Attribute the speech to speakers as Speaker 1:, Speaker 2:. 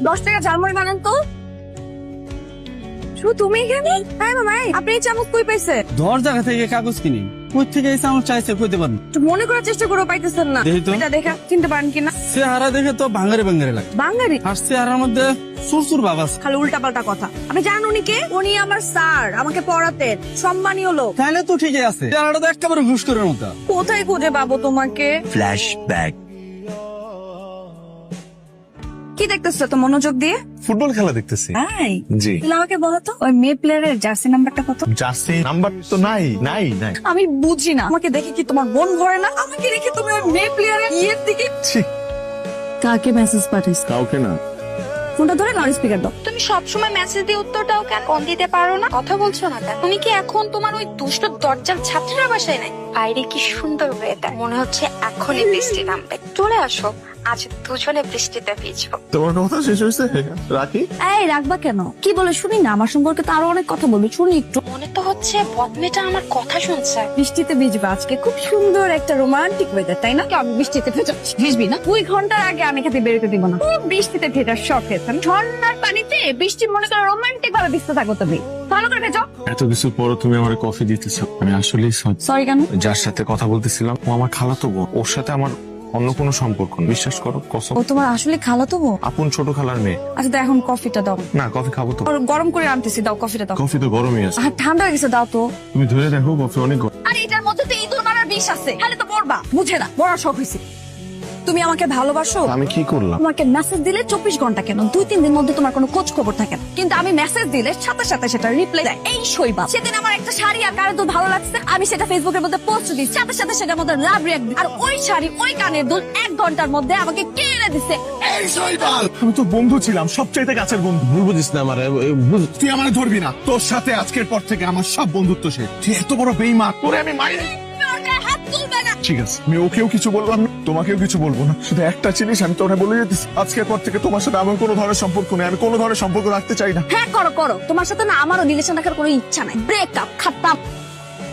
Speaker 1: 10 টাকা ঝালমুড়ি বানান তো। শুধু তুমি এখানে? হ্যাঁ মামাই, আপনি এই চামচ কই পাইছে?
Speaker 2: ধর জায়গা থেকে কাগজ কিনি, কই থেকে এই চামচ চাইছে কইতে পারেন?
Speaker 1: একটু মনে করার চেষ্টা করে পাইতেছেন না।
Speaker 2: দেখি তো।
Speaker 1: এটা দেখা চিনতে পারেন কিনা?
Speaker 2: চেহারা দেখে তো ভাঙ্গারে ভাঙ্গারে লাগে,
Speaker 1: বাঙালি।
Speaker 2: আর চেহারার মধ্যে সুরসুর ভাব আছে।
Speaker 1: খালি উল্টা পাল্টা কথা। আপনি জানেন উনি কে? উনি আমার স্যার, আমাকে পড়াতেন, সম্মানীয় লোক।
Speaker 2: তাহলে তো ঠিকই আছে, চেহারাটা তো একেবারে ঘুষখোরের মতো।
Speaker 1: কোথায় খুঁজে পাবো তোমাকে?
Speaker 3: ফ্ল্যাশব্যাক।
Speaker 1: কি দেখতেছো তো মনোযোগ দিয়ে?
Speaker 3: ফুটবল খেলা দেখতেছি।
Speaker 1: তাই?
Speaker 3: জি।
Speaker 1: তাহলে আমাকে বলো তো, ওই মেয়ে প্লেয়ারের জার্সি নাম্বারটা কত?
Speaker 3: জার্সি নাম্বার তো নাই।
Speaker 1: আমি বুঝি না, আমাকে দেখে কি তোমার মন ভরে না? আমাকে দেখে তুমি ওই মেয়ে প্লেয়ারের ইয়ের দিকে।
Speaker 3: ছি,
Speaker 1: কাকে মেসেজ পাঠিয়েছ?
Speaker 3: কাউকে না।
Speaker 1: ফোনটা ধরে লাউড স্পিকার দাও।
Speaker 4: তুমি সবসময় মেসেজ দিয়ে উত্তরটাও কেন ফোন দিতে পারো না? কথা বলছো না কেন? তুমি কি এখন তোমার ওই দুষ্ট দরজাল ছাত্রীরা বাসায় নাই? বাইরে কি সুন্দর ওয়েদার, মনে হচ্ছে এখনই বৃষ্টি নামবে। চলে আসো, আজ দুজনে বৃষ্টিতে ভিজবো।
Speaker 3: তোমার কথা শেষ হয়েছে? রাখি।
Speaker 1: এই রাখবা কেন? কি বলে শুনি না, আমার সম্পর্কে তো আরো অনেক কথা বলবে, শুনি একটু।
Speaker 4: মনে তো হচ্ছে বদমেটা আমার কথা শুনছে।
Speaker 1: বৃষ্টিতে ভিজবে আজকে, খুব সুন্দর একটা রোমান্টিক ওয়েদার, তাই না? আমি বৃষ্টিতে ভিজবি না? 2 ঘন্টার আগে আমি খেতে বেরোতে দিব না। খুব বৃষ্টিতে ভেজার শখ হয়েছে। ঝর্ণার পানিতে বৃষ্টি মনে করো রোমান্টিক ভাবে ভিজতে থাকো তুমি। ভালো করে ভেজো।
Speaker 5: এত কিছুর পরও তুমি আমার কফি দিতেছো, আমি আসলেই
Speaker 1: সরি কেন?
Speaker 5: যার সাথে কথা বলতেছিলাম ও আমার খালাতো বোন, ওর সাথে আমার অন্য কোনো সম্পর্ক নেই। বিশ্বাস করো, কসম।
Speaker 1: ও তোমার আসলে খালাতো বোন?
Speaker 5: আপন ছোট খালার মেয়ে।
Speaker 1: আচ্ছা দাও, এখন কফিটা দাও।
Speaker 5: না, কফি খাবো তো।
Speaker 1: আর গরম করে আনতেছি, দাও কফিটা দাও।
Speaker 5: কফি তো গরমই আছে।
Speaker 1: আর ঠান্ডা হয়ে গেছে, দাও তো।
Speaker 5: তুমি ধরে দেখো, কফি অনেক গরম।
Speaker 1: আর এটার মধ্যে তো ইঁদুর মারার বিষ আছে, তাহলে তো মরবা। বুঝে না, মরার শখ হয়েছে। তুমি আমাকে ভালোবাসো?
Speaker 5: আমি কি করলাম?
Speaker 1: তোমাকে মেসেজ দিলে 24 ঘন্টা কেন 2-3 দিন মধ্যে তোমার কোনো খোঁজ খবর থাকে না, কিন্তু আমি মেসেজ দিলে সাথে সাথে সেটা রিপ্লাই দেয়। এই শৈবা, সেদিন আমার একটা শাড়ি আর কানের দুল ভালো লাগছে, আমি সেটা ফেসবুকের মধ্যে পোস্ট দিই, সাথে সাথে সেটার মধ্যে লাভ রিঅ্যাক্ট। আর ওই শাড়ি ওই কানের দুল 1 ঘন্টার মধ্যে আমাকে কে এনে দিছে।
Speaker 3: আমি তো বন্ধু ছিলাম, সবচাইতে কাছের বন্ধু।
Speaker 2: ভুল বুঝিস না আমার,
Speaker 3: তুই আমার ধরবি না। তোর সাথে আজকের পর থেকে আমার সব বন্ধুত্ব শেষ। তুই এত বড় বেইমান, তোরে আমি মারি।
Speaker 1: তুমি ওর গায়ে হাত তুলবে না।
Speaker 3: ঠিক আছে, আমি ওকেও কিছু বলবো, আমি তোমাকেও কিছু বলবো না। শুধু একটা জিনিস আমি তোরে বলে যেতেছি, আজকের পর থেকে তোমার সাথে আমার কোনো ধরনের সম্পর্ক নেই। আমি কোনো ধরনের সম্পর্ক রাখতে চাই না।
Speaker 1: হ্যাঁ করো করো, তোমার সাথে না আমারও রিলেশন রাখার কোনো ইচ্ছা নাই। ব্রেকআপ, খাতাম।